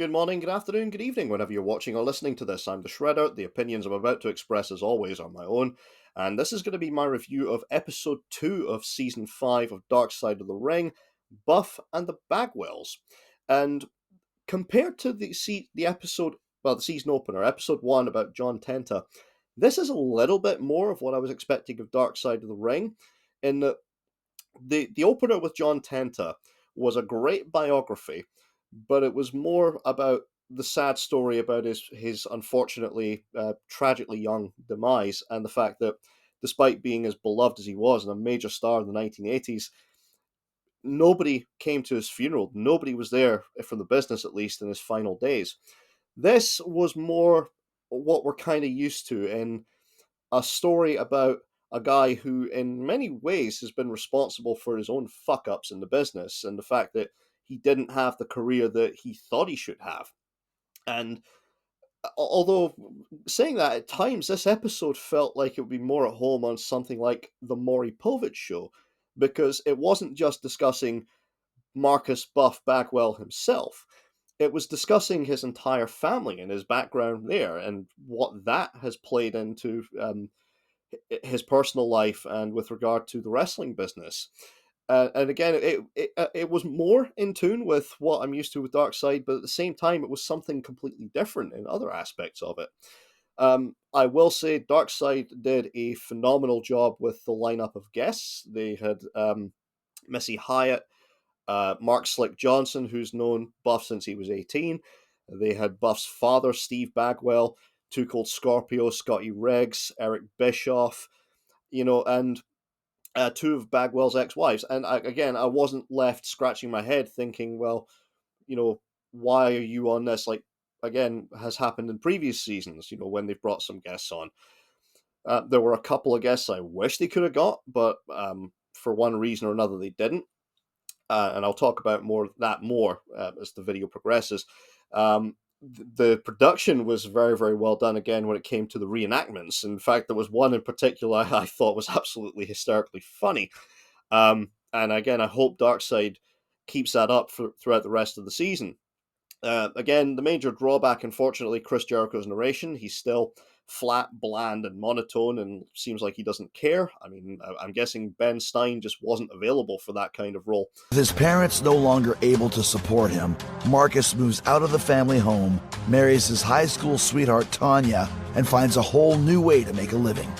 Good morning, good afternoon, good evening, whenever you're watching or listening to this. I'm the Shredder. The opinions I'm about to express, as always, are my own. And this is going to be my review of episode 2 of season 5 of Dark Side of the Ring, Buff and the Bagwells. And compared to the episode, well, the season opener, episode 1 about John Tenta, this is a little bit more of what I was expecting of Dark Side of the Ring, in that the opener with John Tenta was a great biography, but it was more about the sad story about his unfortunately tragically young demise, and the fact that despite being as beloved as he was and a major star in the 1980s, nobody came to his funeral. Nobody was there, from the business at least, in his final days. This was more what we're kind of used to in a story about a guy who, in many ways, has been responsible for his own fuck ups in the business and the fact that he didn't have the career that he thought he should have. And although saying that, at times this episode felt like it would be more at home on something like the Maury Povich show, because it wasn't just discussing Marcus Buff Bagwell himself. It was discussing his entire family and his background there, and what that has played into his personal life and with regard to the wrestling business. And again, it was more in tune with what I'm used to with Dark Side, but at the same time, it was something completely different in other aspects of it. I will say Dark Side did a phenomenal job with the lineup of guests. They had Missy Hyatt, Mark Slick Johnson, who's known Buff since he was 18. They had Buff's father, Steve Bagwell, Too Cold Scorpio, Scotty Riggs, Eric Bischoff, and two of Bagwell's ex-wives. And again, I wasn't left scratching my head thinking, well, you know, why are you on this? Like, again, has happened in previous seasons, when they've brought some guests on. There were a couple of guests I wish they could have got, but for one reason or another, they didn't. And I'll talk about more as the video progresses. The production was very, very well done again when it came to the reenactments. In fact, there was one in particular I thought was absolutely hysterically funny. And again, I hope Darkseid keeps that up throughout the rest of the season. Again, the major drawback, unfortunately, Chris Jericho's narration. He's still flat, bland, and monotone, and seems like he doesn't care. I mean, I'm guessing Ben Stein just wasn't available for that kind of role. With his parents no longer able to support him, Marcus moves out of the family home, marries his high school sweetheart Tanya, and finds a whole new way to make a living.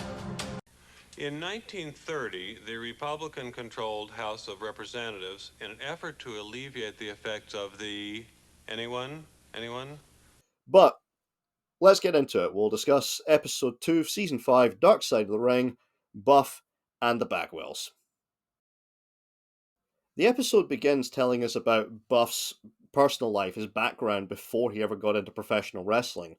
In 1930, the Republican-controlled House of Representatives, in an effort to alleviate the effects of the... Anyone? But let's get into it. We'll discuss episode 2 of season 5, Dark Side of the Ring, Buff and the Bagwells. The episode begins telling us about Buff's personal life, his background before he ever got into professional wrestling.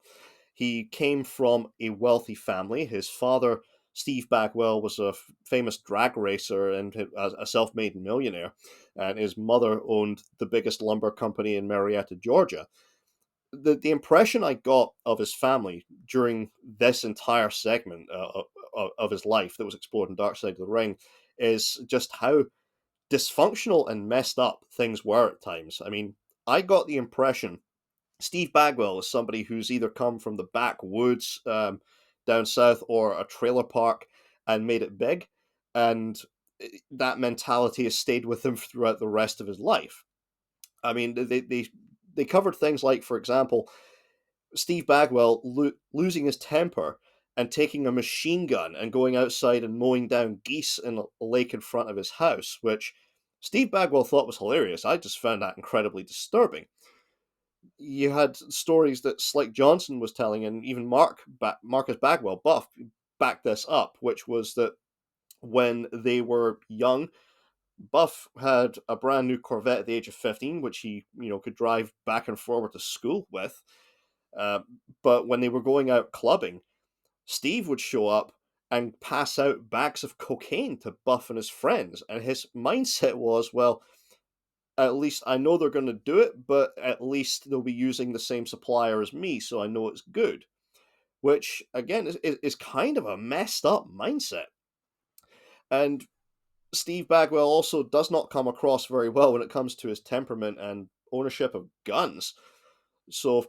He came from a wealthy family. His father, Steve Bagwell, was a famous drag racer and a self-made millionaire, and his mother owned the biggest lumber company in Marietta, Georgia. The impression I got of his family during this entire segment of his life that was explored in Dark Side of the Ring is just how dysfunctional and messed up things were at times. I mean, I got the impression Steve Bagwell is somebody who's either come from the backwoods down south or a trailer park and made it big, and that mentality has stayed with him throughout the rest of his life. I mean, they covered things like, for example, Steve Bagwell losing his temper and taking a machine gun and going outside and mowing down geese in a lake in front of his house, which Steve Bagwell thought was hilarious. I just found that incredibly disturbing. You had stories that Slick Johnson was telling, and even Marcus Bagwell, Buff, backed this up, which was that when they were young, Buff had a brand new Corvette at the age of 15, which he, could drive back and forward to school with. Uh, but when they were going out clubbing, Steve would show up and pass out bags of cocaine to Buff and his friends. And his mindset was, well, at least I know they're going to do it, but at least they'll be using the same supplier as me, so I know it's good. Which, again, is kind of a messed up mindset. And Steve Bagwell also does not come across very well when it comes to his temperament and ownership of guns. So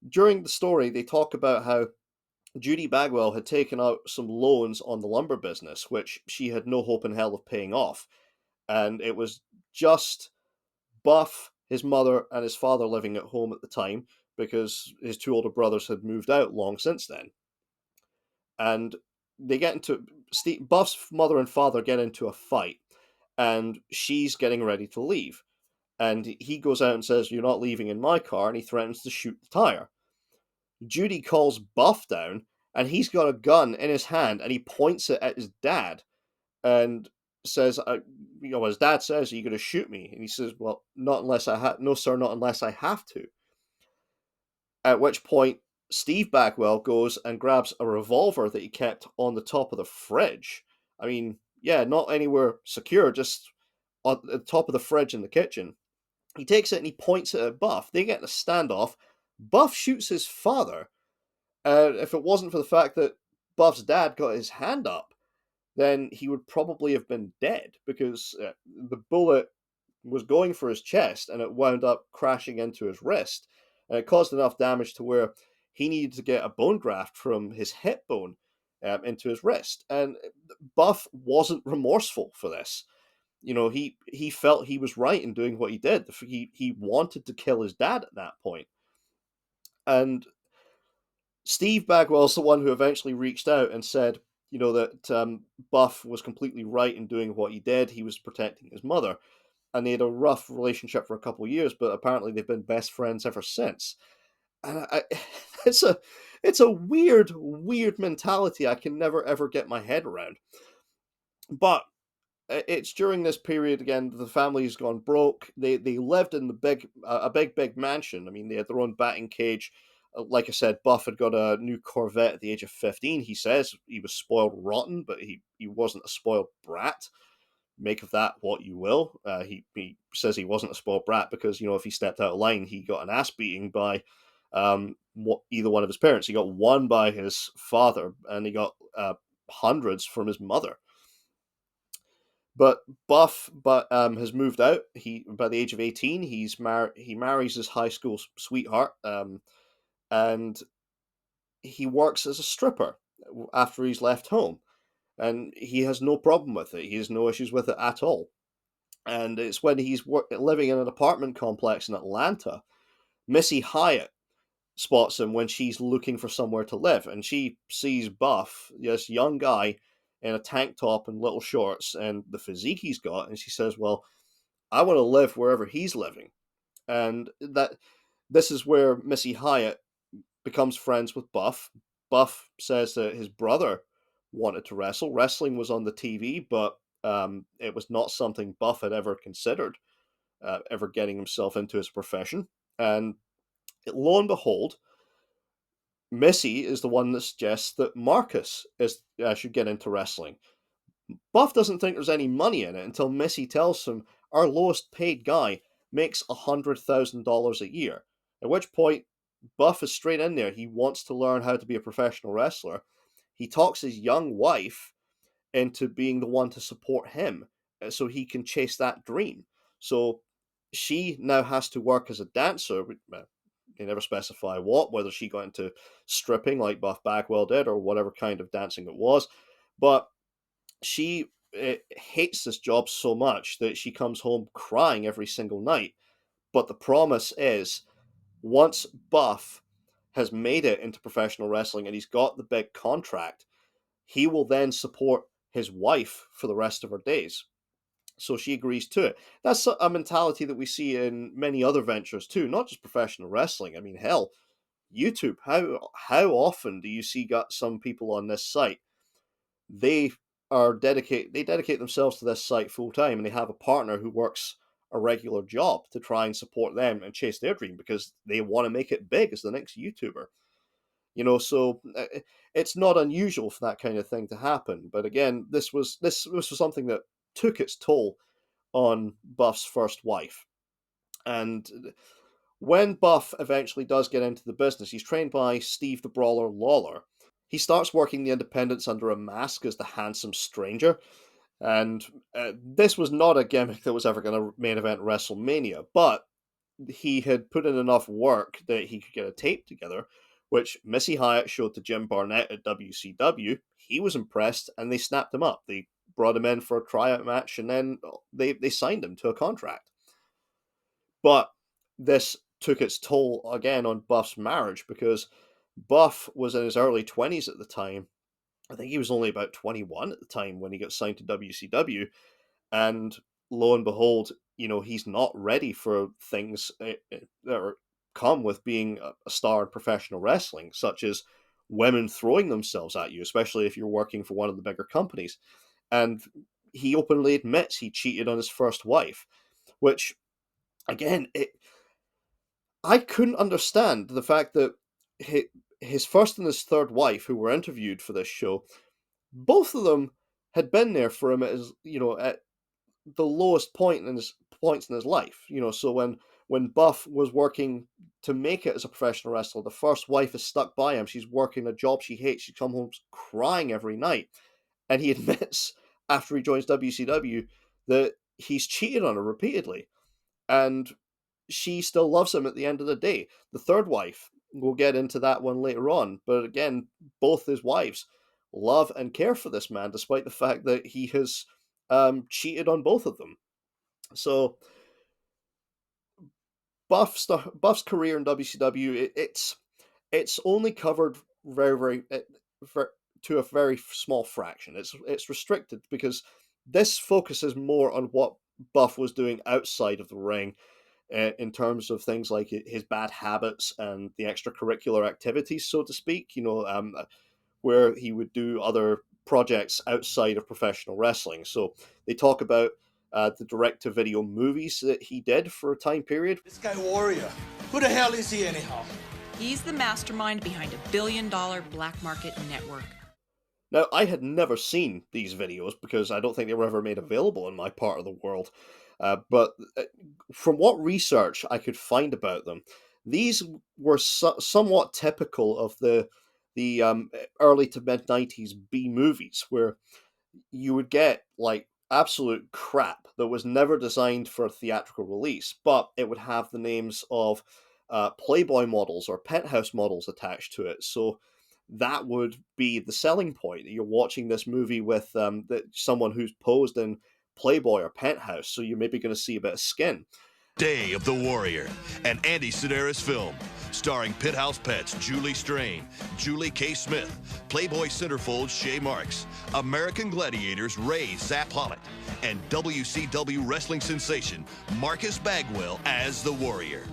during the story, they talk about how Judy Bagwell had taken out some loans on the lumber business, which she had no hope in hell of paying off. And it was just Buff, his mother, and his father living at home at the time because his two older brothers had moved out long since then. And they get into Buff's mother and father get into a fight, and she's getting ready to leave. And he goes out and says, "You're not leaving in my car," and he threatens to shoot the tire. Judy calls Buff down, and he's got a gun in his hand, and he points it at his dad, and says, his dad says, "Are you going to shoot me?" And he says, "Well, not unless I have, no, sir, not unless I have to." At which point, Steve Bagwell goes and grabs a revolver that he kept on the top of the fridge. I mean, yeah, not anywhere secure, just on the top of the fridge in the kitchen. He takes it and he points it at Buff. They get in a standoff. Buff shoots his father. If it wasn't for the fact that Buff's dad got his hand up, then he would probably have been dead because the bullet was going for his chest and it wound up crashing into his wrist. And it caused enough damage to where he needed to get a bone graft from his hip bone into his wrist. And Buff wasn't remorseful for this. He felt he was right in doing what he did. He wanted to kill his dad at that point. And Steve Bagwell's the one who eventually reached out and said, that Buff was completely right in doing what he did. He was protecting his mother. And they had a rough relationship for a couple of years, but apparently they've been best friends ever since. And it's a weird mentality I can never ever get my head around. But it's during this period again the family's gone broke. They lived in a big mansion. I mean, they had their own batting cage. Like I said, Buff had got a new Corvette at the age of 15. He says he was spoiled rotten, but he wasn't a spoiled brat. Make of that what you will. He says he wasn't a spoiled brat because if he stepped out of line, he got an ass beating by either one of his parents. He got one by his father, and he got hundreds from his mother. But has moved out. He by the age of 18, he marries his high school sweetheart, and he works as a stripper after he's left home, and he has no problem with it. He has no issues with it at all. And it's when he's living in an apartment complex in Atlanta, Missy Hyatt spots him when she's looking for somewhere to live, and she sees Buff, this young guy, in a tank top and little shorts, and the physique he's got, and she says, "Well, I want to live wherever he's living." And this is where Missy Hyatt becomes friends with Buff. Buff says that his brother wanted to wrestle. Wrestling was on the TV, but it was not something Buff had ever considered, ever getting himself into as a profession. And lo and behold, Missy is the one that suggests that Marcus should get into wrestling. Buff doesn't think there's any money in it until Missy tells him our lowest paid guy makes $100,000 a year. At which point, Buff is straight in there. He wants to learn how to be a professional wrestler. He talks his young wife into being the one to support him so he can chase that dream. So she now has to work as a dancer. They never specify what, whether she got into stripping like Buff Bagwell did or whatever kind of dancing it was. But she hates this job so much that she comes home crying every single night. But the promise is once Buff has made it into professional wrestling and he's got the big contract, he will then support his wife for the rest of her days. So she agrees to it. That's a mentality that we see in many other ventures too, not just professional wrestling. I mean, hell, YouTube. How often do you see got some people on this site? They they dedicate themselves to this site full time, and they have a partner who works a regular job to try and support them and chase their dream because they want to make it big as the next YouTuber. So it's not unusual for that kind of thing to happen. But again, this was something that took its toll on Buff's first wife. And when Buff eventually does get into the business, he's trained by Steve the Brawler Lawler. He starts working the independents under a mask as the handsome stranger. And this was not a gimmick that was ever going to main event WrestleMania, but he had put in enough work that he could get a tape together, which Missy Hyatt showed to Jim Barnett at WCW. He was impressed, and they snapped him up. They brought him in for a tryout match, and then they signed him to a contract. But this took its toll again on Buff's marriage, because Buff was in his early 20s at the time. I think he was only about 21 at the time when he got signed to WCW. And lo and behold, he's not ready for things that come with being a star in professional wrestling, such as women throwing themselves at you, especially if you're working for one of the bigger companies. And he openly admits he cheated on his first wife, which, again, I couldn't understand the fact that his first and his third wife, who were interviewed for this show, both of them had been there for him at the lowest points in his life. So when Buff was working to make it as a professional wrestler, the first wife is stuck by him. She's working a job she hates. She comes home crying every night, and he admits after he joins WCW that he's cheated on her repeatedly, and she still loves him at the end of the day. The third wife, we'll get into that one later on, but again, both his wives love and care for this man, despite the fact that he has cheated on both of them. So Buff's career in WCW, it's only covered very to a very small fraction. It's restricted because this focuses more on what Buff was doing outside of the ring, in terms of things like his bad habits and the extracurricular activities, so to speak. Where he would do other projects outside of professional wrestling. So they talk about the direct-to-video movies that he did for a time period. This guy Warrior, who the hell is he anyhow? He's the mastermind behind $1 billion black market network. Now, I had never seen these videos because I don't think they were ever made available in my part of the world. But from what research I could find about them, these were somewhat typical of the early to mid 90s B movies, where you would get like absolute crap that was never designed for a theatrical release, but it would have the names of Playboy models or Penthouse models attached to it. So that would be the selling point. You're watching this movie with someone who's posed in Playboy or Penthouse, so you're maybe going to see a bit of skin. Day of the Warrior, an Andy Sedaris film, starring Pithouse Pets Julie Strain, Julie K. Smith, Playboy centerfold Shay Marks, American Gladiators Ray Zap Pollitt, and WCW wrestling sensation Marcus Bagwell as the Warrior.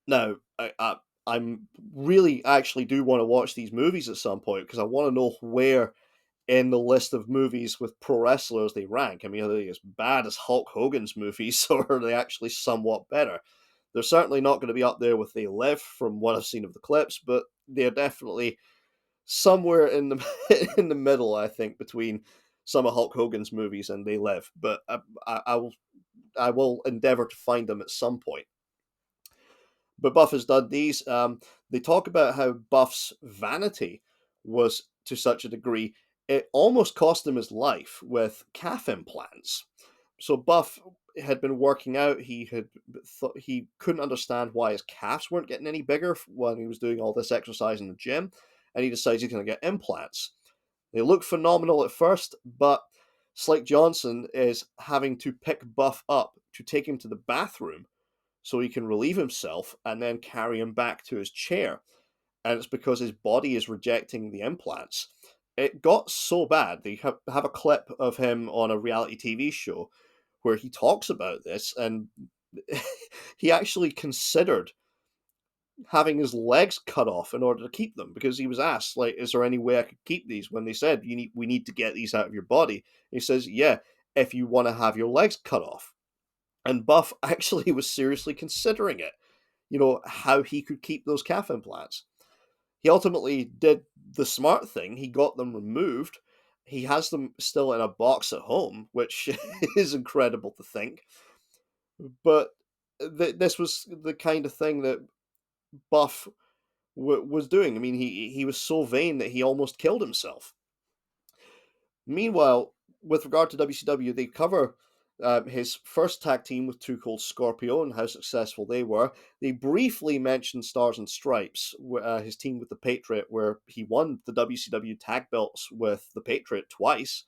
Now, I'm really actually do want to watch these movies at some point, because I want to know where in the list of movies with pro wrestlers they rank. I mean, are they as bad as Hulk Hogan's movies, or are they actually somewhat better? They're certainly not going to be up there with They Live from what I've seen of the clips, but they're definitely somewhere in the in the middle, I think, between some of Hulk Hogan's movies and They Live. But I will endeavor to find them at some point. But Buff has done these. They talk about how Buff's vanity was to such a degree it almost cost him his life with calf implants. So Buff had been working out. He couldn't understand why his calves weren't getting any bigger when he was doing all this exercise in the gym, and he decides he's going to get implants. They look phenomenal at first, but Slick Johnson is having to pick Buff up to take him to the bathroom so he can relieve himself and then carry him back to his chair. And it's because his body is rejecting the implants. It got so bad. They have a clip of him on a reality TV show where he talks about this, and he actually considered having his legs cut off in order to keep them, because he was asked, like, is there any way I could keep these, when they said we need to get these out of your body. And he says, yeah, if you want to have your legs cut off. And Buff actually was seriously considering it, how he could keep those calf implants. He ultimately did the smart thing. He got them removed. He has them still in a box at home, which is incredible to think. But this was the kind of thing that Buff was doing. I mean, he was so vain that he almost killed himself. Meanwhile, with regard to WCW, they cover his first tag team with Too Cold Scorpio and how successful they were. They briefly mentioned Stars and Stripes, his team with the Patriot, where he won the WCW tag belts with the Patriot twice.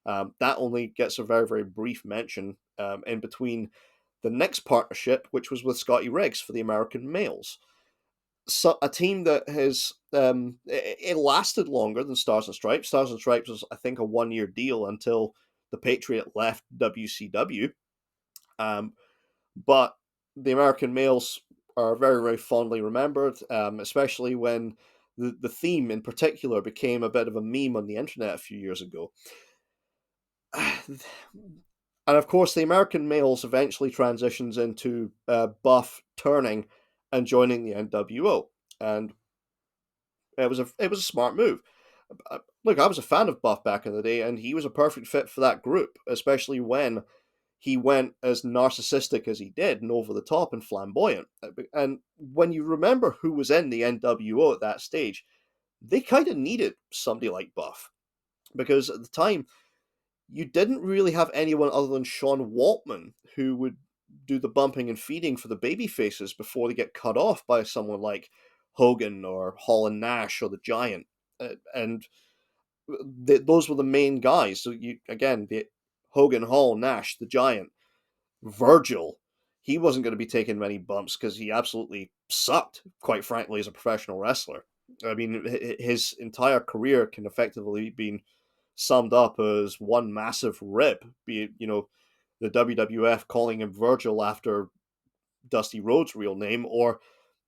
That only gets a very, very brief mention in between the next partnership, which was with Scotty Riggs for the American Males. So a team that has it lasted longer than Stars and Stripes. Stars and Stripes was, I think, a 1-year deal until the Patriot left WCW. But the American Males are very, very fondly remembered, especially when the theme in particular became a bit of a meme on the internet a few years ago. And of course, the American Males eventually transitions into Buff turning and joining the NWO, and it was a smart move. Look, I was a fan of Buff back in the day, and he was a perfect fit for that group, especially when he went as narcissistic as he did and over the top and flamboyant. And when you remember who was in the NWO at that stage, they kind of needed somebody like Buff, because at the time you didn't really have anyone other than Sean Waltman who would do the bumping and feeding for the baby faces before they get cut off by someone like Hogan or Hall and Nash or the Giant. And those were the main guys. So the Hogan, Hall, Nash, the Giant, Virgil. He wasn't going to be taking many bumps because he absolutely sucked, quite frankly, as a professional wrestler. I mean, his entire career can effectively be summed up as one massive rib, be it, the WWF calling him Virgil after Dusty Rhodes' real name, or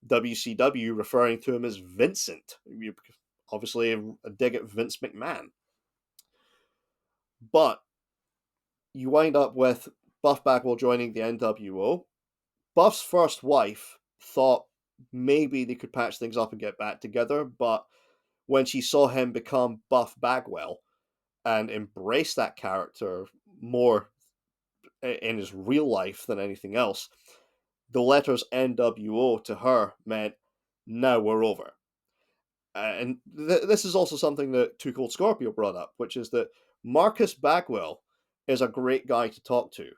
WCW referring to him as Vincent. Obviously, a dig at Vince McMahon. But you wind up with Buff Bagwell joining the NWO. Buff's first wife thought maybe they could patch things up and get back together, but when she saw him become Buff Bagwell and embrace that character more in his real life than anything else, the letters NWO to her meant, now we're over. And this is also something that Too Cold Scorpio brought up, which is that Marcus Bagwell is a great guy to talk to.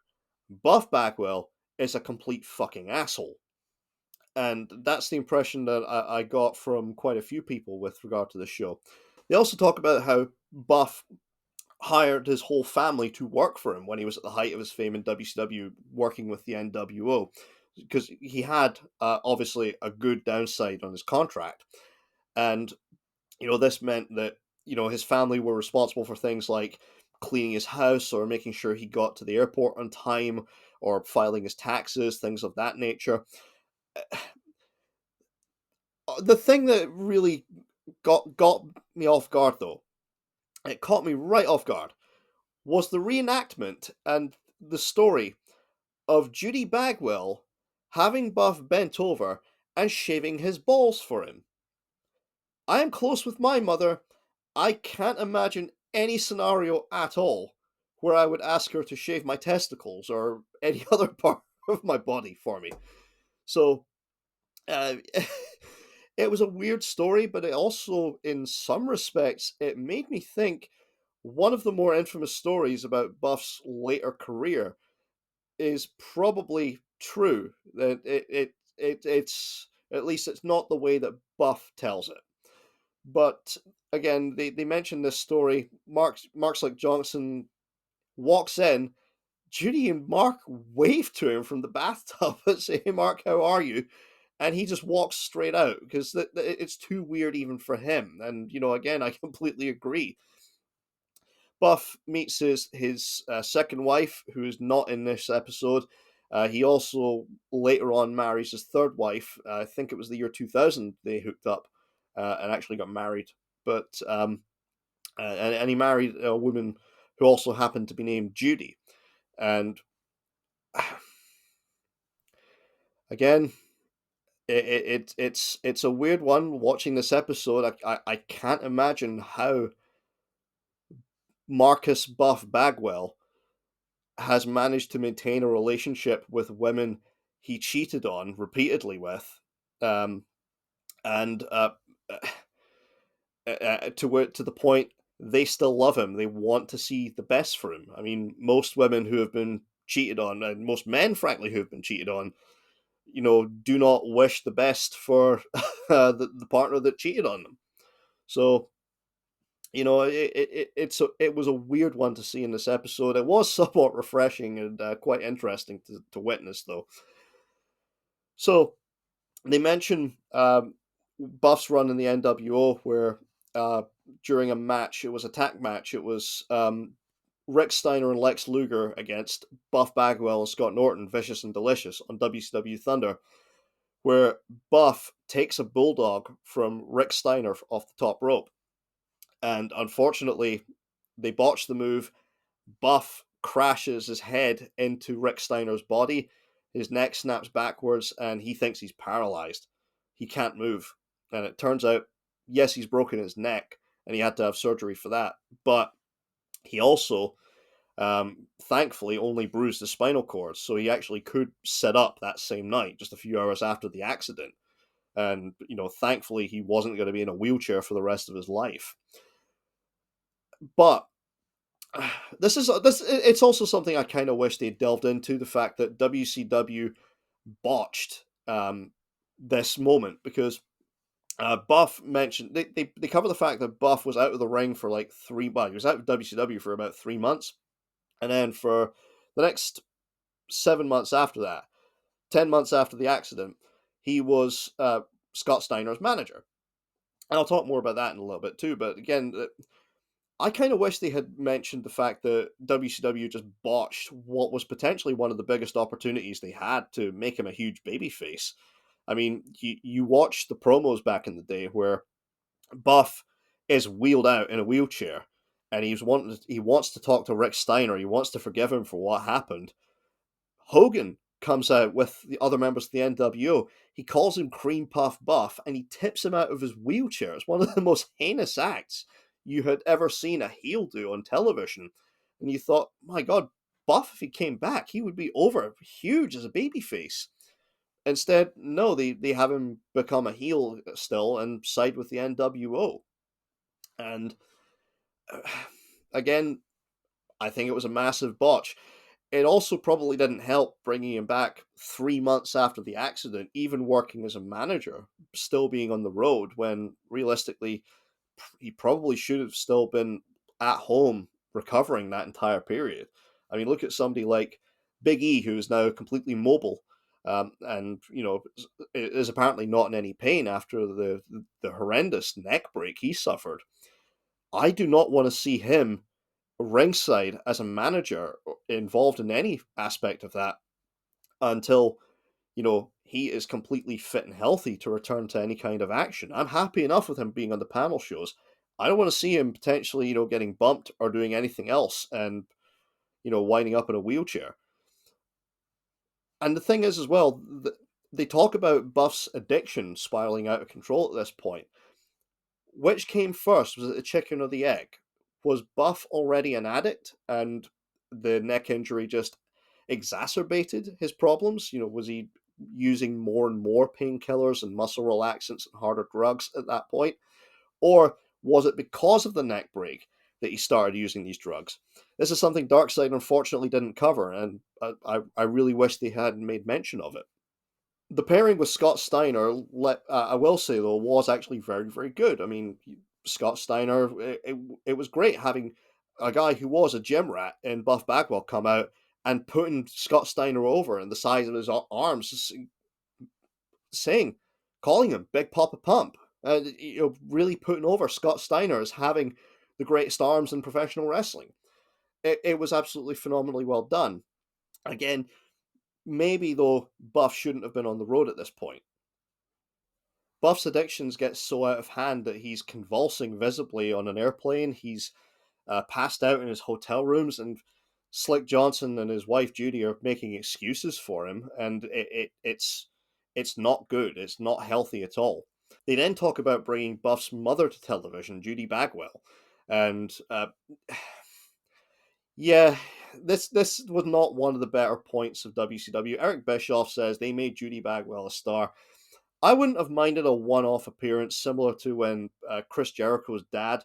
Buff Bagwell is a complete fucking asshole. And that's the impression that I got from quite a few people with regard to the show. They also talk about how Buff hired his whole family to work for him when he was at the height of his fame in WCW, working with the NWO, because he had obviously a good downside on his contract. And, this meant that, his family were responsible for things like cleaning his house or making sure he got to the airport on time or filing his taxes, things of that nature. The thing that really got me off guard, though, it caught me right off guard, was the reenactment and the story of Judy Bagwell having Buff bent over and shaving his balls for him. I am close with my mother. I can't imagine any scenario at all where I would ask her to shave my testicles or any other part of my body for me. So, it was a weird story, but it also, in some respects, it made me think one of the more infamous stories about Buff's later career is probably true. That it's at least it's not the way that Buff tells it. But again, they mention this story. Mark Slick Johnson walks in. Judy and Mark wave to him from the bathtub and say, "Hey, Mark, how are you?" And he just walks straight out because it's too weird even for him. And again, I completely agree. Buff meets his second wife, who is not in this episode. He also later on marries his third wife. I think it was the year 2000 they hooked up and actually got married. But and he married a woman who also happened to be named Judy. And again, it's a weird one watching this episode. I can't imagine how Marcus Buff Bagwell has managed to maintain a relationship with women he cheated on repeatedly with, and to the point they still love him. They want to see the best for him. I mean, most women who have been cheated on, and most men, frankly, who've been cheated on, do not wish the best for the partner that cheated on them. So, it was a weird one to see in this episode. It was somewhat refreshing and quite interesting to witness, though. So they mention Buff's run in the NWO, where during a match, it was a tag match. It was Rick Steiner and Lex Luger against Buff Bagwell and Scott Norton, Vicious and Delicious, on WCW Thunder, where Buff takes a bulldog from Rick Steiner off the top rope. And unfortunately, they botch the move. Buff crashes his head into Rick Steiner's body. His neck snaps backwards, and he thinks he's paralyzed. He can't move. And it turns out, yes, he's broken his neck, and he had to have surgery for that. But he also, thankfully, only bruised the spinal cord, so he actually could sit up that same night, just a few hours after the accident. And, thankfully, he wasn't going to be in a wheelchair for the rest of his life. But it's also something I kind of wish they delved into, the fact that WCW botched this moment, because Buff mentioned they cover the fact that Buff was out of the ring for like he was out of WCW for about 3 months, and then for the next 7 months after that, 10 months after the accident, he was Scott Steiner's manager. And I'll talk more about that in a little bit too, but again, I kind of wish they had mentioned the fact that WCW just botched what was potentially one of the biggest opportunities they had to make him a huge babyface. I mean, you watch the promos back in the day where Buff is wheeled out in a wheelchair, and he wants to talk to Rick Steiner. He wants to forgive him for what happened. Hogan comes out with the other members of the NWO. He calls him Cream Puff Buff, and he tips him out of his wheelchair. It's one of the most heinous acts you had ever seen a heel do on television. And you thought, my God, Buff, if he came back, he would be over huge as a babyface. Instead, no, they have him become a heel still and side with the NWO. And again, I think it was a massive botch. It also probably didn't help bringing him back 3 months after the accident, even working as a manager, still being on the road, when realistically, he probably should have still been at home recovering that entire period. I mean, look at somebody like Big E, who is now completely mobile, and is apparently not in any pain after the horrendous neck break he suffered. I do not want to see him ringside as a manager involved in any aspect of that until he is completely fit and healthy to return to any kind of action. I'm happy enough with him being on the panel shows. I don't want to see him potentially, getting bumped or doing anything else and, winding up in a wheelchair. And the thing is as well, they talk about Buff's addiction spiraling out of control at this point. Which came first? Was it the chicken or the egg? Was Buff already an addict and the neck injury just exacerbated his problems? Was he using more and more painkillers and muscle relaxants and harder drugs at that point? Or was it because of the neck break that he started using these drugs? This is something Darkseid unfortunately didn't cover, and I really wish they had made mention of it. The pairing with Scott Steiner, I will say though, was actually very, very good. I mean, Scott Steiner, it was great having a guy who was a gym rat in Buff Bagwell come out and putting Scott Steiner over in the size of his arms, calling him Big Papa Pump, really putting over Scott Steiner as having the greatest arms in professional wrestling. It was absolutely phenomenally well done. Again, maybe though Buff shouldn't have been on the road at this point. Buff's addictions get so out of hand that he's convulsing visibly on an airplane. He's passed out in his hotel rooms, and Slick Johnson and his wife Judy are making excuses for him, and it's not good. It's not healthy at all. They then talk about bringing Buff's mother to television, Judy Bagwell, and yeah, this was not one of the better points of WCW. Eric Bischoff says they made Judy Bagwell a star. I wouldn't have minded a one-off appearance similar to when Chris Jericho's dad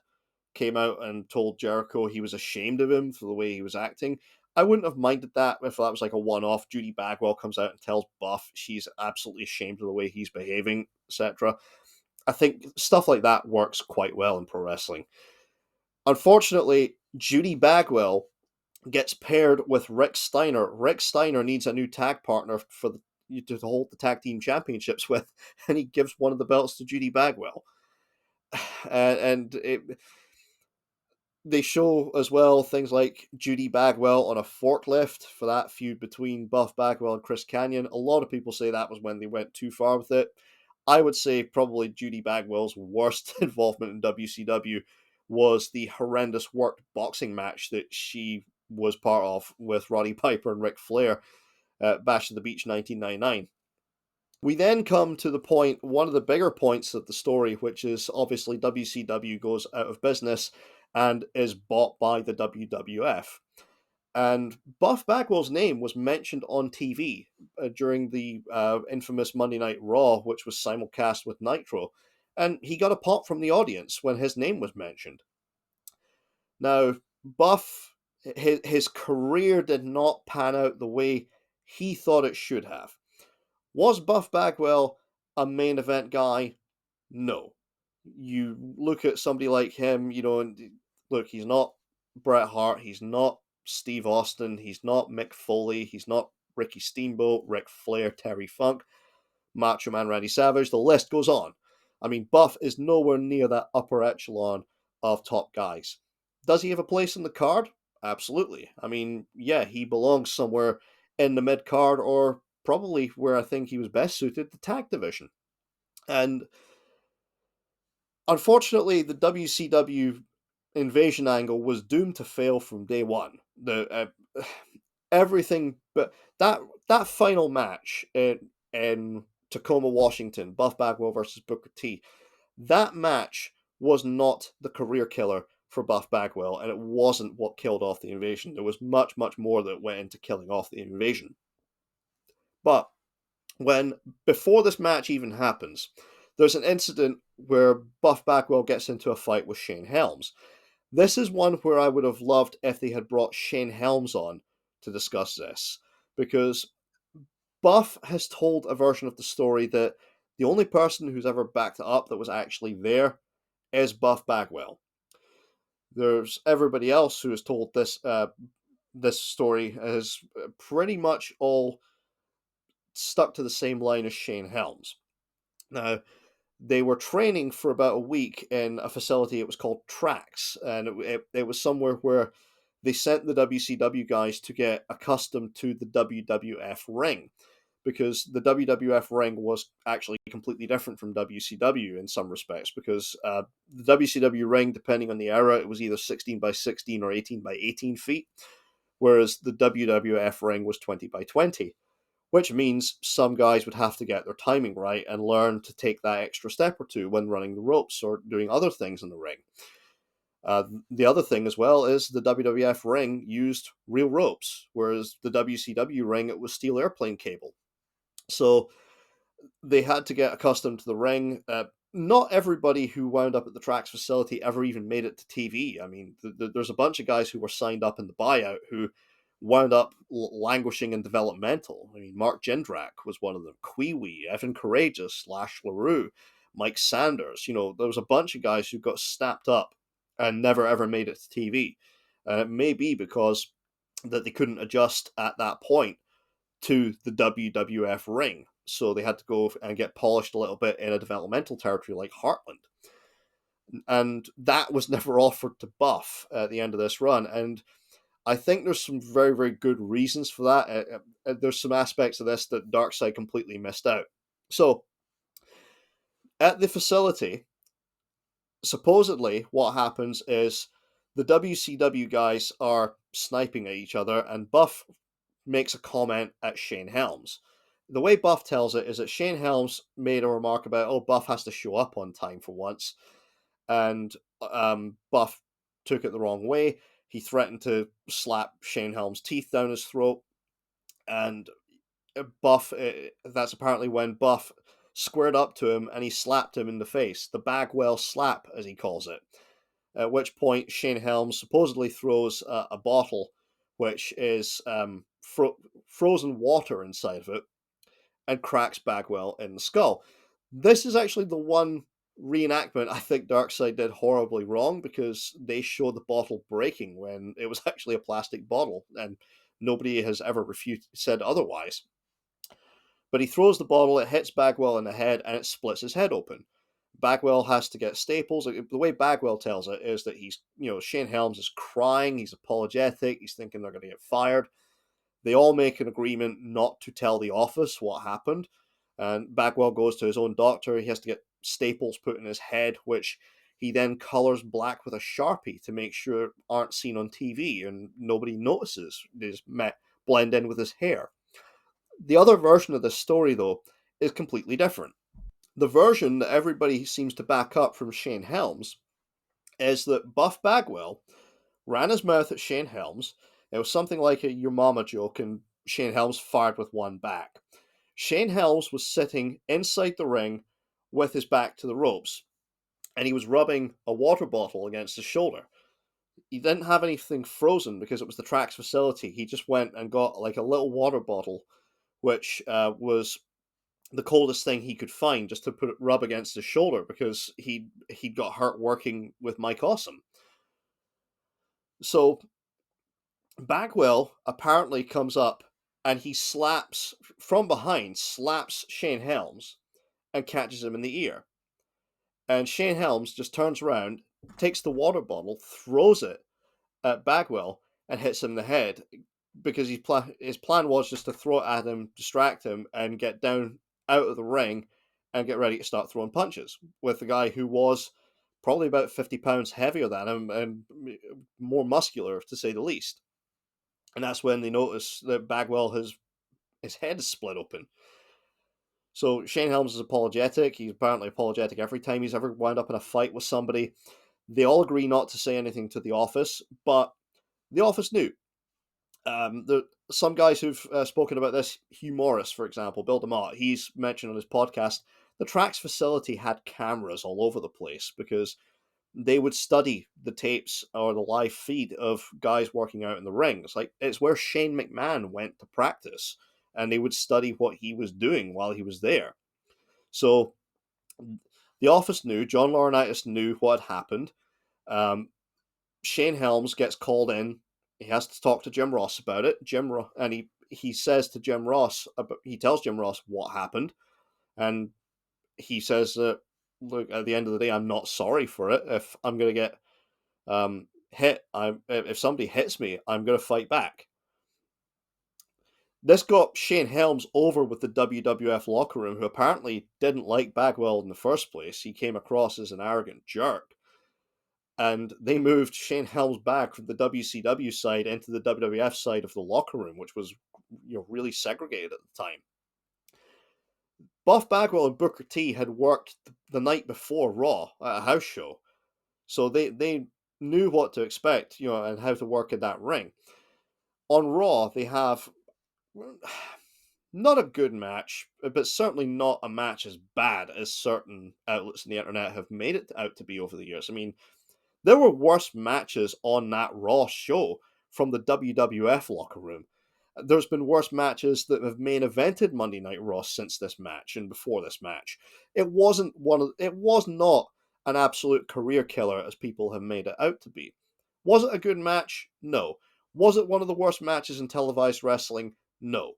came out and told Jericho he was ashamed of him for the way he was acting. I wouldn't have minded that if that was like a one-off. Judy Bagwell comes out and tells Buff she's absolutely ashamed of the way he's behaving, etc. I think stuff like that works quite well in pro wrestling. Unfortunately, Judy Bagwell gets paired with Rick Steiner. Rick Steiner needs a new tag partner for to hold the tag team championships with, and he gives one of the belts to Judy Bagwell. They show as well things like Judy Bagwell on a forklift for that feud between Buff Bagwell and Chris Kanyon. A lot of people say that was when they went too far with it. I would say probably Judy Bagwell's worst involvement in WCW was the horrendous worked boxing match that she was part of with Roddy Piper and Ric Flair at Bash of the Beach 1999. We then come to the point, one of the bigger points of the story, which is obviously WCW goes out of business and is bought by the WWF. And Buff Bagwell's name was mentioned on TV during the infamous Monday Night Raw, which was simulcast with Nitro. And he got a pop from the audience when his name was mentioned. Now, Buff, his career did not pan out the way he thought it should have. Was Buff Bagwell a main event guy? No. You look at somebody like him, and look, he's not Bret Hart, he's not Steve Austin, he's not Mick Foley, he's not Ricky Steamboat, Ric Flair, Terry Funk, Macho Man Randy Savage, the list goes on. I mean, Buff is nowhere near that upper echelon of top guys. Does he have a place in the card? Absolutely. I mean, yeah, he belongs somewhere in the mid card, or probably where I think he was best suited, the tag division. And unfortunately, the WCW invasion angle was doomed to fail from day one. Everything, but that final match in Tacoma, Washington, Buff Bagwell versus Booker T, that match was not the career killer for Buff Bagwell, and it wasn't what killed off the invasion. There was much, much more that went into killing off the invasion. But before this match even happens, there's an incident where Buff Bagwell gets into a fight with Shane Helms. This is one where I would have loved if they had brought Shane Helms on to discuss this, because Buff has told a version of the story that the only person who's ever backed it up that was actually there is Buff Bagwell. There's everybody else who has told this story is pretty much all stuck to the same line as Shane Helms. Now, they were training for about a week in a facility. It was called Trax, and it was somewhere where they sent the WCW guys to get accustomed to the WWF ring, because the WWF ring was actually completely different from WCW in some respects, because the WCW ring, depending on the era, it was either 16 by 16 or 18 by 18 feet, whereas the WWF ring was 20 by 20. Which means some guys would have to get their timing right and learn to take that extra step or two when running the ropes or doing other things in the ring. The other thing as well is the WWF ring used real ropes, whereas the WCW ring, it was steel airplane cable. So they had to get accustomed to the ring. Not everybody who wound up at the Trax facility ever even made it to TV. I mean, there's a bunch of guys who were signed up in the buyout who wound up languishing in developmental. I mean, Mark Jindrak was one of them. Kwee, Evan Courageous, Lash LaRue, Mike Sanders. There was a bunch of guys who got snapped up and never ever made it to TV. And it may be because that they couldn't adjust at that point to the WWF ring. So they had to go and get polished a little bit in a developmental territory like Heartland. And that was never offered to Buff at the end of this run. And I think there's some very, very good reasons for that. There's some aspects of this that Darkseid completely missed out. So, at the facility, supposedly what happens is the WCW guys are sniping at each other, and Buff makes a comment at Shane Helms. The way Buff tells it is that Shane Helms made a remark about, Buff has to show up on time for once, and Buff took it the wrong way. He threatened to slap Shane Helms' teeth down his throat, and Buff, that's apparently when Buff squared up to him and he slapped him in the face, the Bagwell slap, as he calls it. At which point, Shane Helms supposedly throws a bottle, which is frozen water inside of it, and cracks Bagwell in the skull. This is actually the one reenactment I think Darkseid did horribly wrong, because they show the bottle breaking when it was actually a plastic bottle, and nobody has ever said otherwise. But he throws the bottle, it hits Bagwell in the head, and it splits his head open. Bagwell has to get staples. The way Bagwell tells it is that Shane Helms is crying, he's apologetic, he's thinking they're going to get fired. They all make an agreement not to tell the office what happened. And Bagwell goes to his own doctor. He has to get staples put in his head, which he then colors black with a Sharpie to make sure aren't seen on TV and nobody notices. They just blend in with his hair. The other version of this story, though, is completely different. The version that everybody seems to back up from Shane Helms is that Buff Bagwell ran his mouth at Shane Helms. It was something like a your mama joke, and Shane Helms fired with one back. Shane Helms was sitting inside the ring with his back to the ropes, and he was rubbing a water bottle against his shoulder. He didn't have anything frozen because it was the Trax facility. He just went and got like a little water bottle, which was the coldest thing he could find, just to rub against his shoulder, because he got hurt working with Mike Awesome. So Bagwell apparently comes up and he slaps Shane Helms and catches him in the ear. And Shane Helms just turns around, takes the water bottle, throws it at Bagwell, and hits him in the head, because his plan was just to throw it at him, distract him, and get down out of the ring and get ready to start throwing punches with the guy who was probably about 50 pounds heavier than him and more muscular, to say the least. And that's when they notice that Bagwell his head is split open. So Shane Helms is apologetic. He's apparently apologetic every time he's ever wound up in a fight with somebody. They all agree not to say anything to the office, but the office knew. Some guys who've spoken about this, Hugh Morris, for example, Bill DeMott, he's mentioned on his podcast, the Trax facility had cameras all over the place, because they would study the tapes or the live feed of guys working out in the rings. Like, it's where Shane McMahon went to practice, and they would study what he was doing while he was there. So the office knew, John Laurinaitis knew what had happened. Shane Helms gets called in. He has to talk to Jim Ross about it. And he says to Jim Ross, he tells Jim Ross what happened, and he says that, look, at the end of the day, I'm not sorry for it. If I'm going to get hit, if somebody hits me, I'm going to fight back. This got Shane Helms over with the WWF locker room, who apparently didn't like Bagwell in the first place. He came across as an arrogant jerk. And they moved Shane Helms back from the WCW side into the WWF side of the locker room, which was really segregated at the time. Buff Bagwell and Booker T had worked the night before Raw at a house show, so they knew what to expect, and how to work in that ring. On Raw, they have not a good match, but certainly not a match as bad as certain outlets on the internet have made it out to be over the years. I mean, there were worse matches on that Raw show from the WWF locker room. There's been worse matches that have main evented Monday Night Raw since this match and before this match. It was not an absolute career killer as people have made it out to be. Was it a good match? No. Was it one of the worst matches in televised wrestling? No.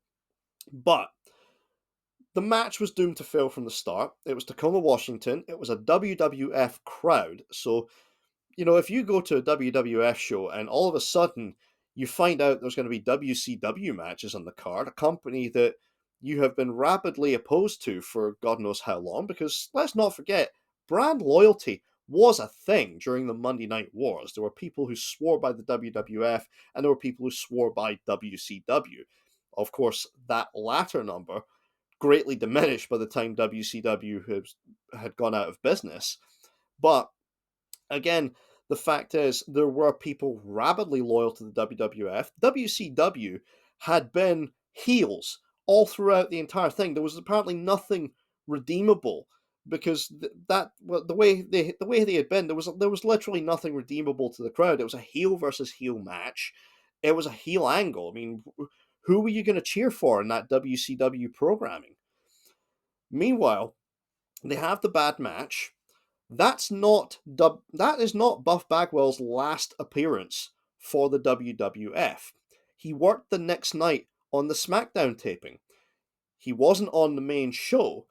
But the match was doomed to fail from the start. It was Tacoma, Washington. It was a WWF crowd. So, if you go to a WWF show and all of a sudden you find out there's going to be WCW matches on the card, a company that you have been rapidly opposed to for God knows how long, because let's not forget, brand loyalty was a thing during the Monday Night Wars. There were people who swore by the WWF, and there were people who swore by WCW. Of course, that latter number greatly diminished by the time WCW had gone out of business. But again, the fact is, there were people rabidly loyal to the WWF. WCW had been heels all throughout the entire thing. There was apparently nothing redeemable, because the way they had been, there was literally nothing redeemable to the crowd. It was a heel versus heel match. it was a heel angle. I mean, who were you going to cheer for in that WCW programming? Meanwhile, they have the bad match. That is not Buff Bagwell's last appearance for the WWF. He worked the next night on the SmackDown taping. He wasn't on the main show,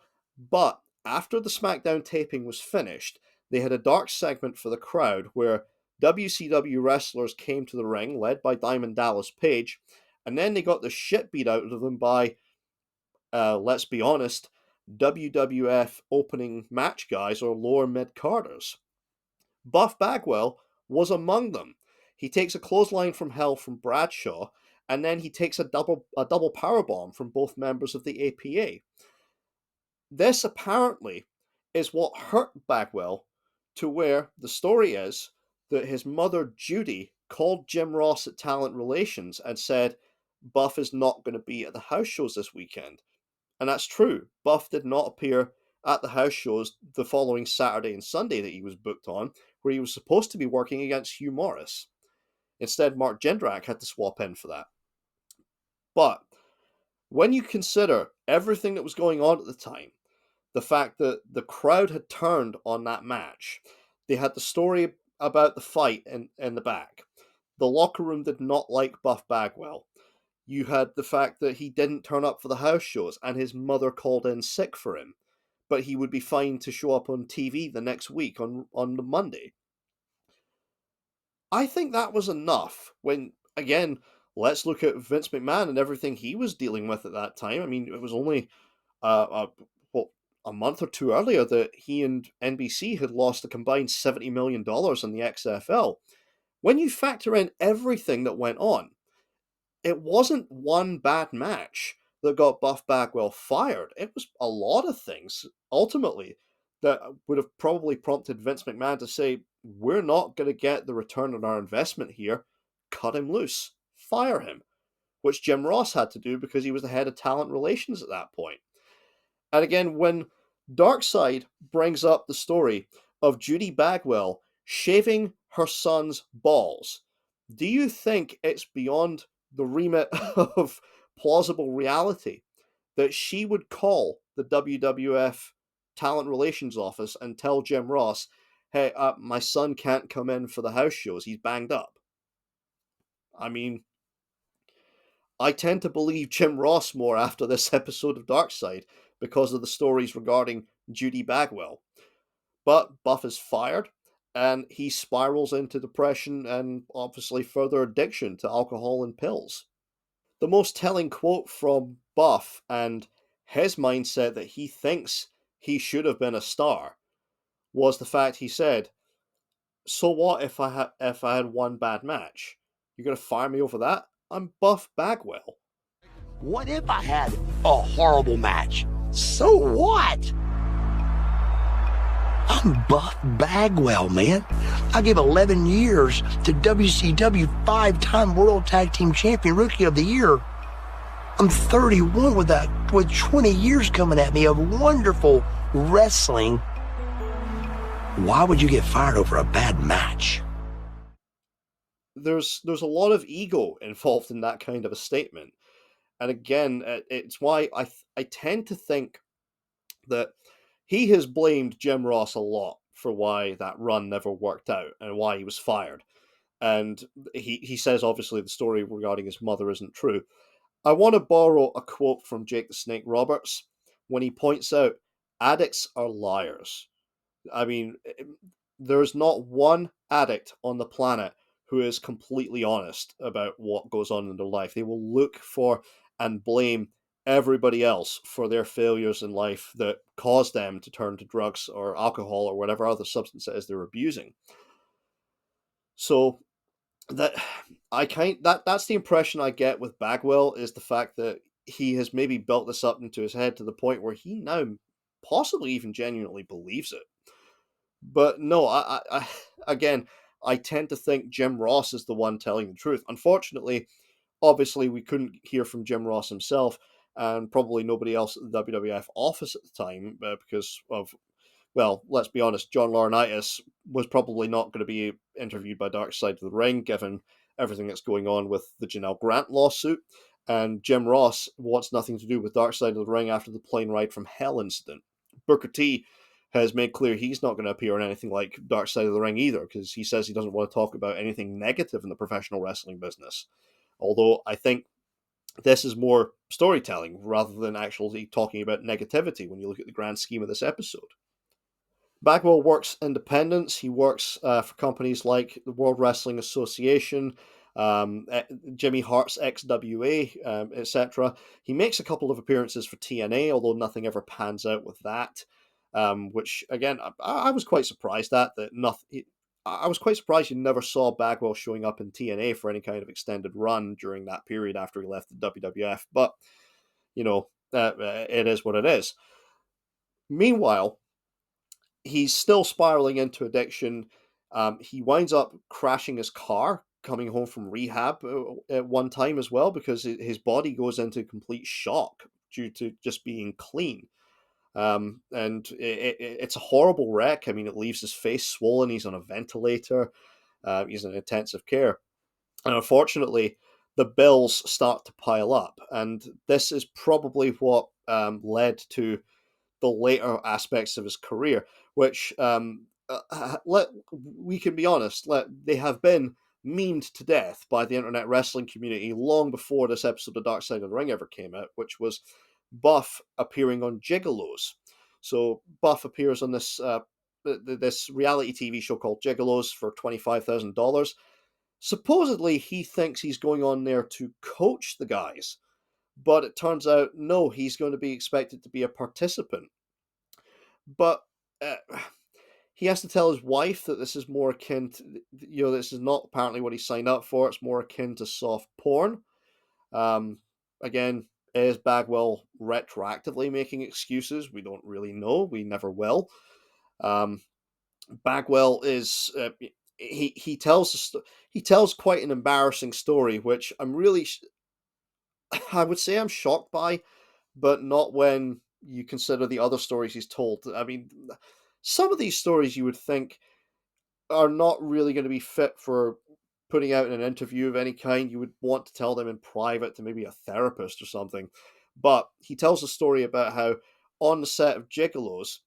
but after the SmackDown taping was finished, they had a dark segment for the crowd where WCW wrestlers came to the ring, led by Diamond Dallas Page, and then they got the shit beat out of them by, let's be honest, WWF opening match guys or lower mid carders. Buff Bagwell was among them. He takes a clothesline from hell from Bradshaw, and then he takes a double powerbomb from both members of the APA. This apparently is what hurt Bagwell to where the story is that his mother Judy called Jim Ross at Talent Relations and said Buff is not going to be at the house shows this weekend. And that's true. Buff did not appear at the house shows the following Saturday and Sunday that he was booked on, where he was supposed to be working against Hugh Morris. Instead, Mark Jindrak had to swap in for that. But when you consider everything that was going on at the time, the fact that the crowd had turned on that match, they had the story about the fight in the back, the locker room did not like Buff Bagwell. You had the fact that he didn't turn up for the house shows and his mother called in sick for him, but he would be fine to show up on TV the next week on the Monday. I think that was enough when, again, let's look at Vince McMahon and everything he was dealing with at that time. I mean, it was only a month or two earlier that he and NBC had lost a combined $70 million in the XFL. When you factor in everything that went on, it wasn't one bad match that got Buff Bagwell fired. It was a lot of things, ultimately, that would have probably prompted Vince McMahon to say, we're not going to get the return on our investment here. Cut him loose. Fire him. Which Jim Ross had to do because he was the head of talent relations at that point. And again, when Darkseid brings up the story of Judy Bagwell shaving her son's balls, do you think it's beyond the remit of plausible reality that she would call the WWF talent relations office and tell Jim Ross, hey, my son can't come in for the house shows, he's banged up? I mean, I tend to believe Jim Ross more after this episode of Darkseid because of the stories regarding Judy Bagwell. But Buff is fired, and he spirals into depression and obviously further addiction to alcohol and pills. The most telling quote from Buff and his mindset that he thinks he should have been a star was the fact he said, so what if I had one bad match? You're going to fire me over that? I'm Buff Bagwell. What if I had a horrible match? So what? I'm Buff Bagwell, man. I gave 11 years to WCW 5-time World Tag Team Champion Rookie of the Year. I'm 31 with 20 years coming at me of wonderful wrestling. Why would you get fired over a bad match? There's a lot of ego involved in that kind of a statement. And again, it's why I tend to think that he has blamed Jim Ross a lot for why that run never worked out and why he was fired. And he says, obviously, the story regarding his mother isn't true. I want to borrow a quote from Jake the Snake Roberts when he points out addicts are liars. I mean, there's not one addict on the planet who is completely honest about what goes on in their life. They will look for and blame everybody else for their failures in life that caused them to turn to drugs or alcohol or whatever other substance it is they're abusing. So that's the impression I get with Bagwell, is the fact that he has maybe built this up into his head to the point where he now possibly even genuinely believes it. But no, I tend to think Jim Ross is the one telling the truth. Unfortunately, obviously, we couldn't hear from Jim Ross himself, and probably nobody else at the WWF office at the time because of, well, let's be honest, John Laurinaitis was probably not going to be interviewed by Dark Side of the Ring, given everything that's going on with the Janelle Grant lawsuit. And Jim Ross wants nothing to do with Dark Side of the Ring after the plane ride from hell incident. Booker T has made clear he's not going to appear on anything like Dark Side of the Ring either, because he says he doesn't want to talk about anything negative in the professional wrestling business. Although I think this is more storytelling rather than actually talking about negativity when you look at the grand scheme of this episode. Bagwell works independence. He works for companies like the World Wrestling Association, Jimmy Hart's XWA, etc. He makes a couple of appearances for TNA, although nothing ever pans out with that. Which again, I was quite surprised at that. Nothing. I was quite surprised you never saw Bagwell showing up in TNA for any kind of extended run during that period after he left the WWF. But it is what it is. Meanwhile, he's still spiraling into addiction. He winds up crashing his car coming home from rehab at one time as well, because his body goes into complete shock due to just being clean. And it's a horrible wreck. I mean, it leaves his face swollen. He's on a ventilator. He's in intensive care. And unfortunately, the bills start to pile up. And this is probably what led to the later aspects of his career, which, we can be honest, they have been memed to death by the internet wrestling community long before this episode of Dark Side of the Ring ever came out, which was Buff appearing on Gigolos. So Buff appears on this this reality TV show called Gigolos for $25,000. Supposedly, he thinks he's going on there to coach the guys, but it turns out, no, he's going to be expected to be a participant. But he has to tell his wife that this is more akin to, this is not apparently what he signed up for. It's more akin to soft porn. Again, is Bagwell retroactively making excuses? We don't really know. We never will. Bagwell is he tells quite an embarrassing story, which I'm really I would say I'm shocked by, but not when you consider the other stories he's told. I mean, some of these stories you would think are not really going to be fit for putting out in an interview of any kind. You would want to tell them in private to maybe a therapist or something. But he tells a story about how on the set of Gigolos,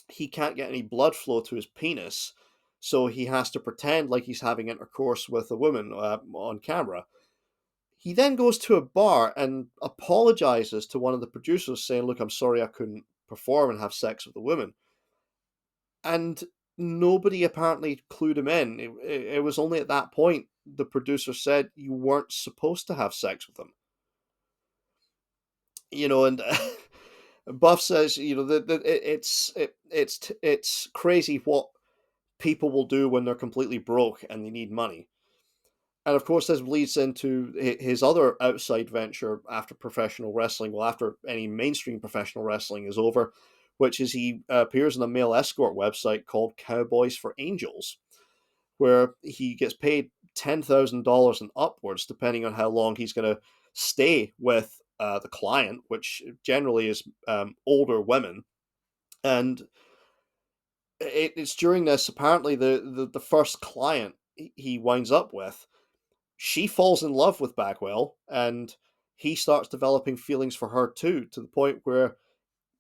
he can't get any blood flow to his penis, so he has to pretend like he's having intercourse with a woman on camera. He then goes to a bar and apologizes to one of the producers, saying, "Look, I'm sorry I couldn't perform and have sex with a woman." And nobody apparently clued him in. It was only at that point the producer said you weren't supposed to have sex with him. And Buff says, that it's crazy what people will do when they're completely broke and they need money. And of course, this leads into his other outside venture after professional wrestling. Well, after any mainstream professional wrestling is over, which is he appears on a male escort website called Cowboys for Angels, where he gets paid $10,000 and upwards, depending on how long he's going to stay with the client, which generally is older women. And it's during this, apparently, the first client he winds up with, she falls in love with Bagwell, and he starts developing feelings for her too, to the point where,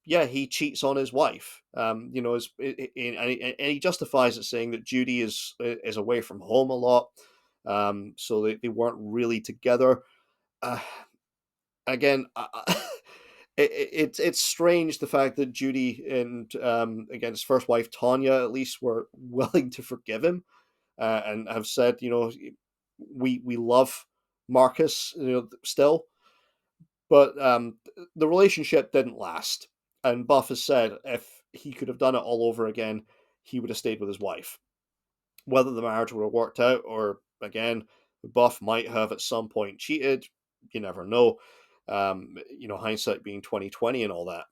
yeah, he cheats on his wife. And he justifies it saying that Judy is away from home a lot, so they weren't really together. Again, it's strange the fact that Judy and again his first wife Tanya at least were willing to forgive him and have said, we love Marcus, still, but the relationship didn't last. And Buff has said if he could have done it all over again, he would have stayed with his wife. Whether the marriage would have worked out, or again, Buff might have at some point cheated, you never know. Hindsight being 2020 and all that.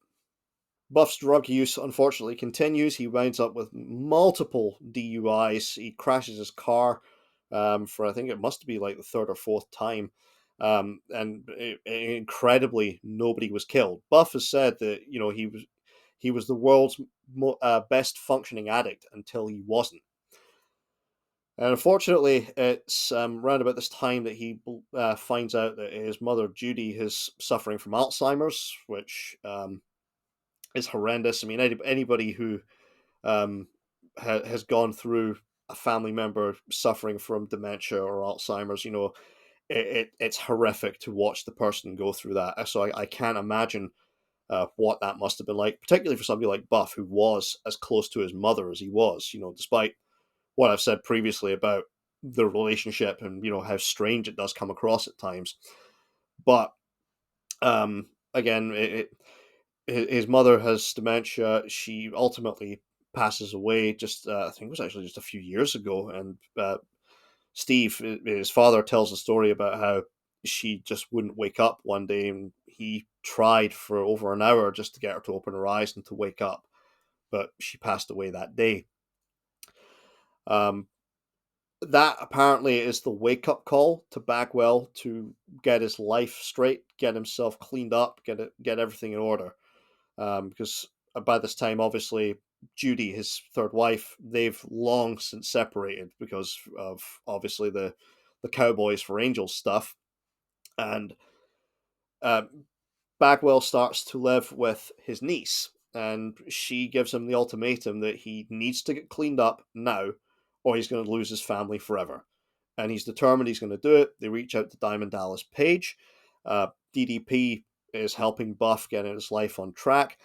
Buff's drug use unfortunately continues. He winds up with multiple DUIs. He crashes his car for, I think it must be like the third or fourth time. And incredibly, nobody was killed. Buff has said that he was the world's best functioning addict until he wasn't. And unfortunately, it's round about this time that he finds out that his mother Judy is suffering from Alzheimer's, which is horrendous. I mean, anybody who um, has gone through a family member suffering from dementia or Alzheimer's, it's horrific to watch the person go through that. So I can't imagine what that must have been like, particularly for somebody like Buff, who was as close to his mother as he was, despite what I've said previously about the relationship and, how strange it does come across at times. But again, his mother has dementia. She ultimately passes away just, I think it was actually just a few years ago. And Steve, his father, tells a story about how she just wouldn't wake up one day, and he tried for over an hour just to get her to open her eyes and to wake up, but she passed away that day. Um, that apparently is the wake up call to Bagwell to get his life straight, get himself cleaned up, get everything in order. Because by this time, obviously, Judy, his third wife, they've long since separated because of obviously the Cowboys for Angels stuff, and uh, Bagwell starts to live with his niece, and she gives him the ultimatum that he needs to get cleaned up now, or he's going to lose his family forever. And he's determined he's going to do it. They reach out to Diamond Dallas Page. DDP is helping Buff get his life on track.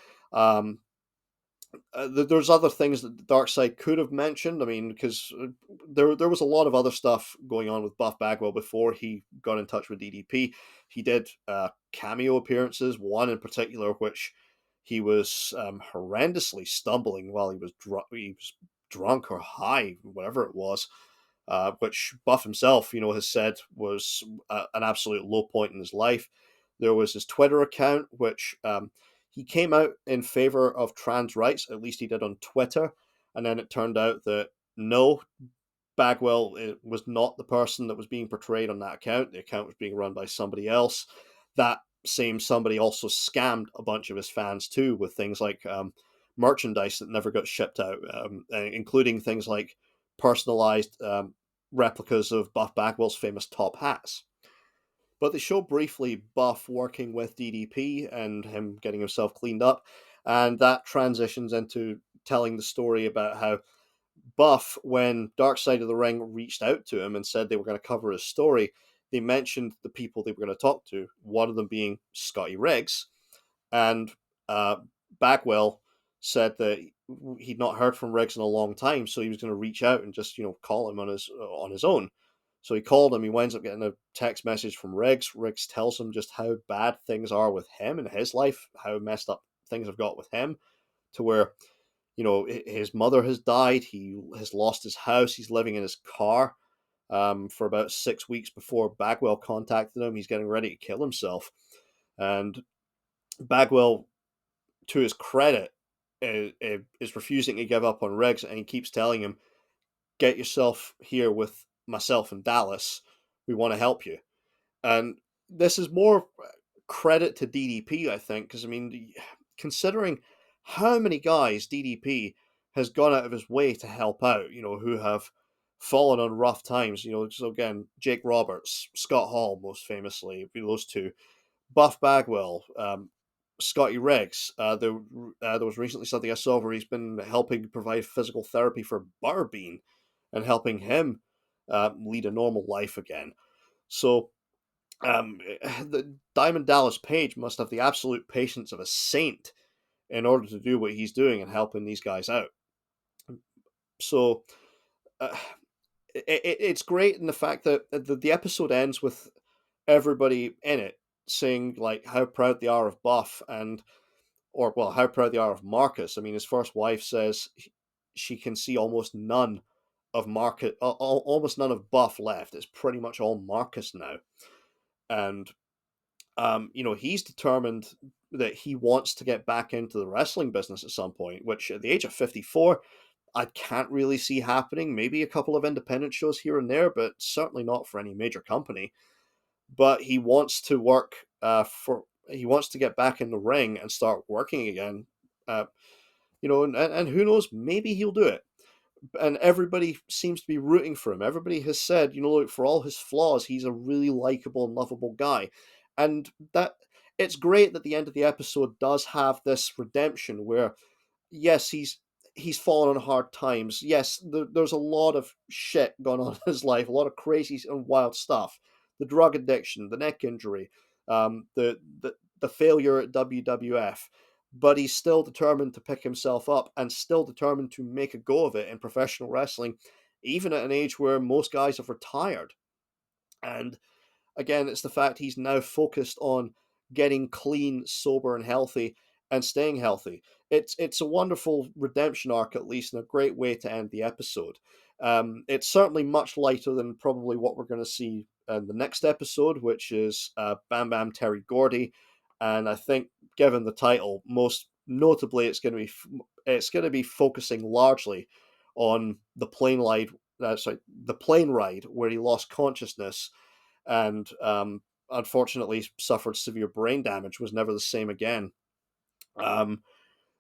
There's other things that the Dark Side could have mentioned. I mean, because there was a lot of other stuff going on with Buff Bagwell before he got in touch with DDP. He did cameo appearances, one in particular, which he was horrendously stumbling while he was drunk or high, whatever it was. Which Buff himself, has said was an absolute low point in his life. There was his Twitter account, which he came out in favor of trans rights, at least he did on Twitter, and then it turned out that no, Bagwell was not the person that was being portrayed on that account. The account was being run by somebody else. That same somebody also scammed a bunch of his fans too with things like merchandise that never got shipped out, including things like personalized replicas of Buff Bagwell's famous top hats. But they show briefly Buff working with DDP and him getting himself cleaned up, and that transitions into telling the story about how Buff, when Dark Side of the Ring reached out to him and said they were going to cover his story, they mentioned the people they were going to talk to, one of them being Scotty Riggs, and Bagwell said that he'd not heard from Riggs in a long time, so he was going to reach out and just call him on his own. So he called him. He winds up getting a text message from Riggs. Riggs tells him just how bad things are with him in his life, how messed up things have got with him, to where his mother has died. He has lost his house. He's living in his car for about 6 weeks before Bagwell contacted him. He's getting ready to kill himself, and Bagwell, to his credit, is refusing to give up on Riggs, and he keeps telling him, "Get yourself here with myself in Dallas. We want to help you." And this is more credit to DDP, I think, because I mean, considering how many guys DDP has gone out of his way to help out, who have fallen on rough times. So again, Jake Roberts, Scott Hall, most famously, those two, Buff Bagwell, Scotty Riggs. There was recently something I saw where he's been helping provide physical therapy for Butterbean and helping him lead a normal life again. So the Diamond Dallas Page must have the absolute patience of a saint in order to do what he's doing and helping these guys out. So it's great in the fact that the episode ends with everybody in it saying like how proud they are of Buff how proud they are of Marcus. I mean, his first wife says she can see almost none of almost none of Buff left. It's pretty much all Marcus now, and he's determined that he wants to get back into the wrestling business at some point. Which at the age of 54, I can't really see happening. Maybe a couple of independent shows here and there, but certainly not for any major company. But he wants to work he wants to get back in the ring and start working again. And who knows, maybe he'll do it. and everybody seems to be rooting for him. Everybody has said, look, for all his flaws, he's a really likable and lovable guy. And that it's great that the end of the episode does have this redemption where, yes, he's fallen on hard times. Yes, there's a lot of shit going on in his life, a lot of crazy and wild stuff. The drug addiction, the neck injury, the failure at WWF, but he's still determined to pick himself up and still determined to make a go of it in professional wrestling, even at an age where most guys have retired. And again, it's the fact he's now focused on getting clean, sober, and healthy, and staying healthy. It's a wonderful redemption arc, at least, and a great way to end the episode. It's certainly much lighter than probably what we're going to see in the next episode, which is Bam Bam Terry Gordy, and I think, given the title, most notably, it's going to be focusing largely on the plane ride. The plane ride where he lost consciousness and unfortunately suffered severe brain damage, was never the same again.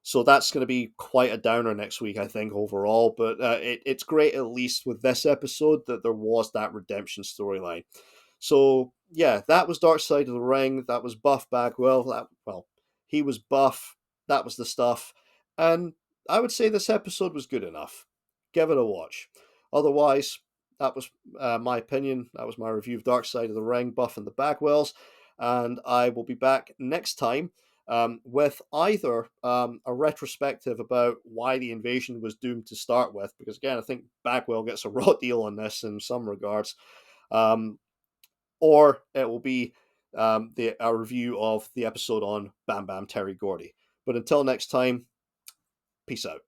So that's going to be quite a downer next week, I think, overall. But it's great, at least with this episode, that there was that redemption storyline. So yeah, that was Dark Side of the Ring. That was Buff Bagwell. He was Buff. That was the stuff. And I would say this episode was good enough. Give it a watch. Otherwise, that was my opinion. That was my review of Dark Side of the Ring, Buff and the Bagwells. And I will be back next time with either a retrospective about why the invasion was doomed to start with, because again, I think Bagwell gets a raw deal on this in some regards, or it will be a review of the episode on Bam Bam Terry Gordy. But until next time, peace out.